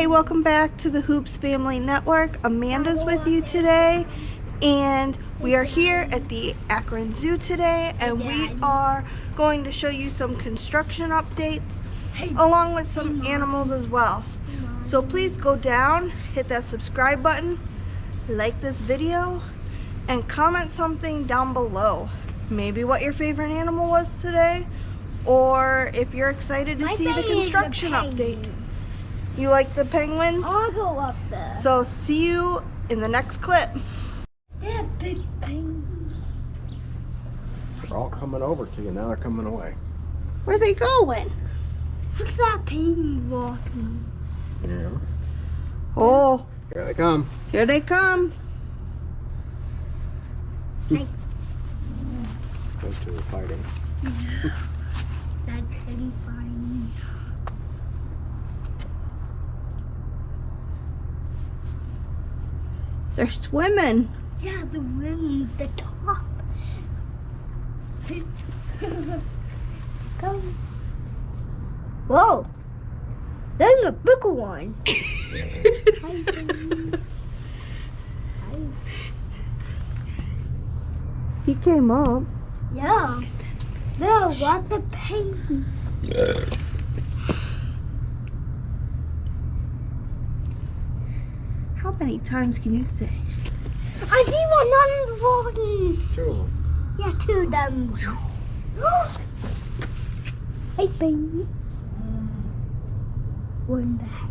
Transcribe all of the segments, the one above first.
Hey, welcome back to the Hoops Family Network. Amanda's with you today, and we are here at the Akron Zoo today, and we are going to show you some construction updates along with some animals as well. So please go down, hit that subscribe button, like this video, and comment something down below. Maybe what your favorite animal was today, or if you're excited to see the construction update. You like the penguins? I'll go up there. So see you in the next clip. They're big penguins. They're all coming over to you. Now they're coming away. Where are they going? What's that penguin walking? Yeah. Oh, Here they come. here they come. Hey. Those two are fighting. That's pretty funny. They're swimming. Yeah, the rim, the top. Comes. Whoa! There's a bigger one. Hi, baby. Hi. He came up. Yeah. There are lots of penguins. How many times can you say? I see one on the water. Two of them. Yeah, two of them. Hey, baby. One back.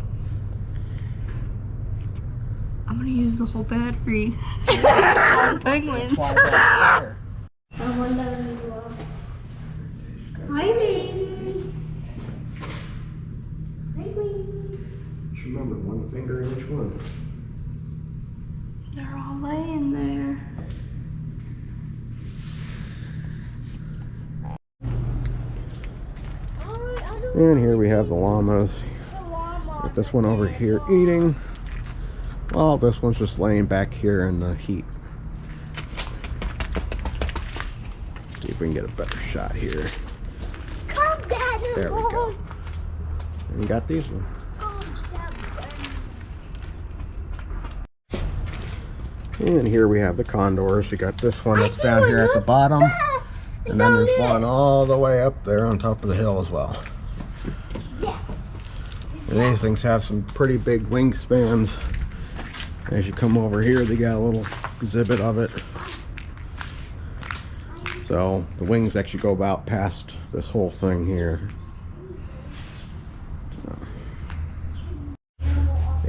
I'm gonna use the whole battery. Oh, penguins. Fly back there. I wonder what. Hi, babies. Hi, babies. Just remember, one finger in each one. They're all laying there. And here we have the llamas. With this one over here eating, while this one's just laying back here in the heat. See if we can get a better shot here. Come, Dad. There we go. And we got these ones. And here we have the condors. You got this one that's down here at the bottom. And then there's one all the way up there on top of the hill as well. Yeah. And these things have some pretty big wingspans. As you come over here, they got a little exhibit of it. So the wings actually go about past this whole thing here.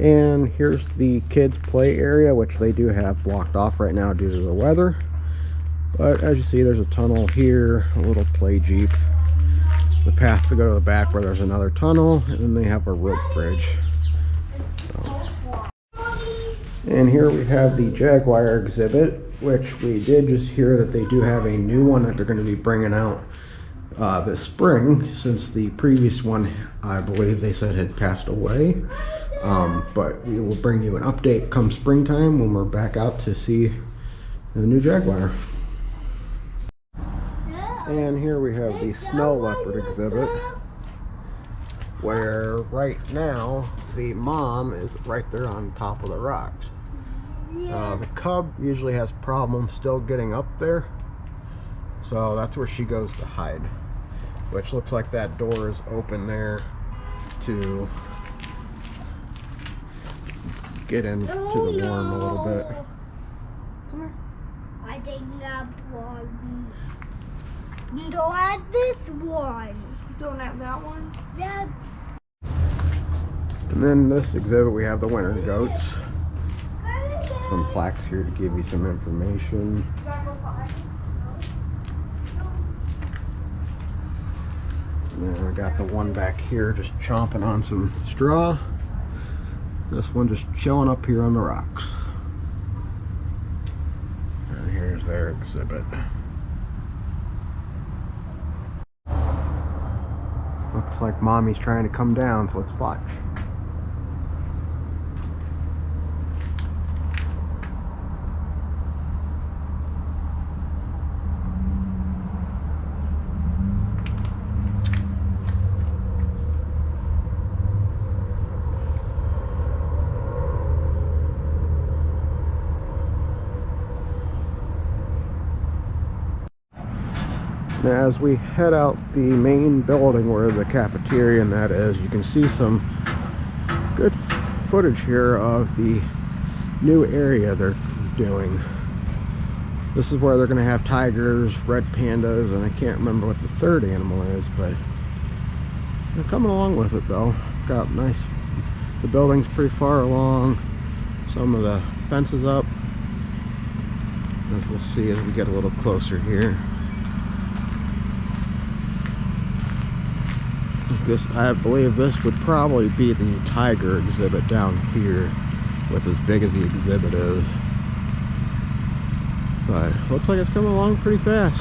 And here's the kids play area, which they do have blocked off right now due to the weather. But as you see, there's a tunnel here, a little play jeep, the path to go to the back where there's another tunnel, and then they have a rope bridge. So. And here we have the jaguar exhibit, which we did just hear that they do have a new one that they're going to be bringing out this spring, since the previous one, I believe they said, had passed away. But we will bring you an update come springtime when we're back out to see the new jaguar. And here we have the snow leopard exhibit, where right now the mom is right there on top of the rocks. The cub usually has problems still getting up there, so that's where she goes to hide, which looks like that door is open there to get into the warm a little bit. Come here. I think that one. Don't have this one. You don't have that one? Yeah. And then this exhibit we have the winter goats. Some plaques here to give you some information. And then we got the one back here just chomping on some straw. This one just chilling up here on the rocks. And here's their exhibit. Looks like mommy's trying to come down, so let's watch. Now, as we head out the main building where the cafeteria and that is, you can see some good footage here of the new area they're doing. This is where they're going to have tigers, red pandas, and I can't remember what the third animal is, but they're coming along with it though. Got nice, the building's pretty far along, some of the fences up, as we'll see as we get a little closer here. This, I believe this would probably be the tiger exhibit down here, with as big as the exhibit is. But looks like it's coming along pretty fast.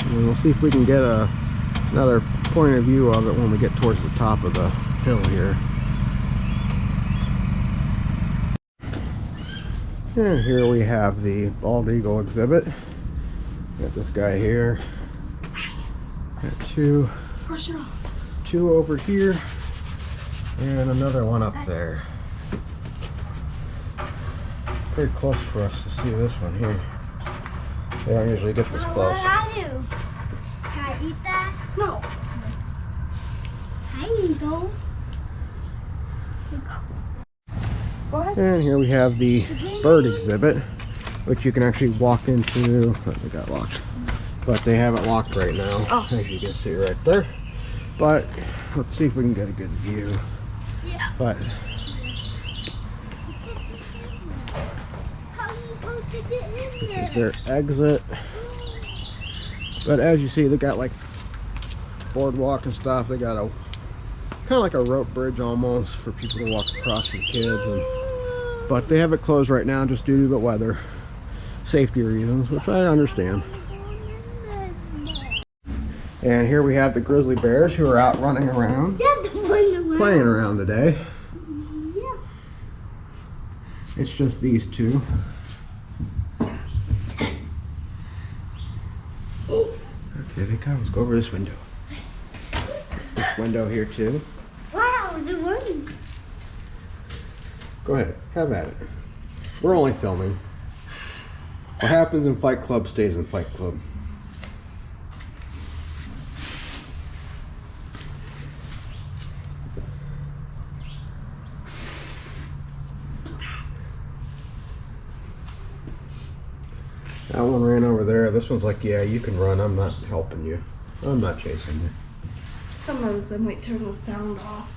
And we'll see if we can get another point of view of it when we get towards the top of the hill here. And here we have the bald eagle exhibit. Got this guy here. Got two over here, and another one up there. Pretty close for us to see this one here. They don't usually get this close. What I do? Can I eat that? No. Hi, eagle. Go ahead. And here we have the bird exhibit, which you can actually walk into. Oh, they got locked, but they have it locked right now, as you can see right there. But let's see if we can get a good view. Yeah. But How are you supposed to get in this there? is their exit. But as you see, they got like boardwalk and stuff. They got a kind of like a rope bridge almost for people to walk across for kids, but they have it closed right now just due to the weather, safety reasons, which I understand. And here we have the grizzly bears who are out running around, playing around today. Yeah. It's just these two. Okay, they come. Let's go over this window. This window here too. Wow, the room. Go ahead, have at it. We're only filming. What happens in Fight Club stays in Fight Club. That one ran over there. This one's like, yeah, you can run. I'm not helping you. I'm not chasing you. Sometimes I might turn the sound off.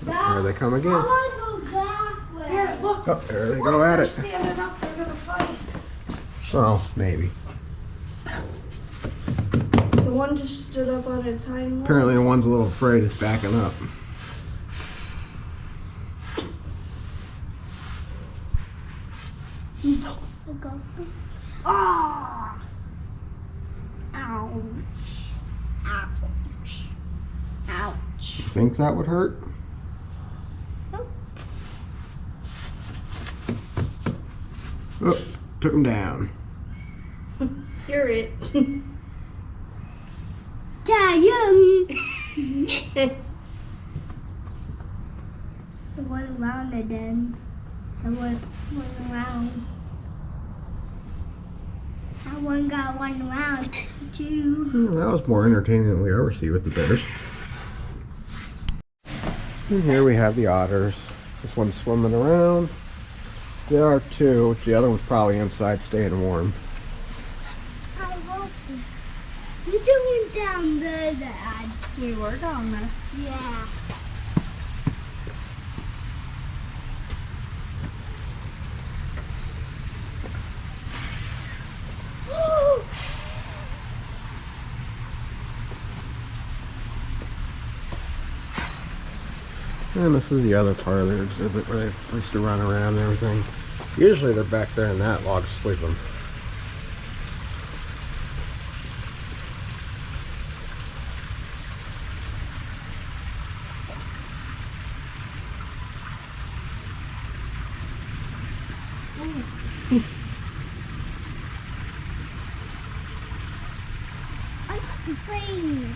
There they come again. I want to go backwards. Here, look. Oh, there they go at They're it. standing up. They're gonna fight. Well, maybe. The one just stood up on its hind legs. Apparently the one's a little afraid it's backing up. Oh. Ouch. Ouch. Ouch. Think that would hurt? Oh, took him down. You're it. Giant. The one around it then. The one around. That one got one around too. That was more entertaining than we ever see with the bears. And here we have the otters. This one's swimming around. There are two. The other one's probably inside staying warm. I love this. You two went down there, Dad. We were down there. Yeah. And this is the other part of their exhibit where they used to run around and everything. Usually they're back there in that log sleeping. I'm saying it.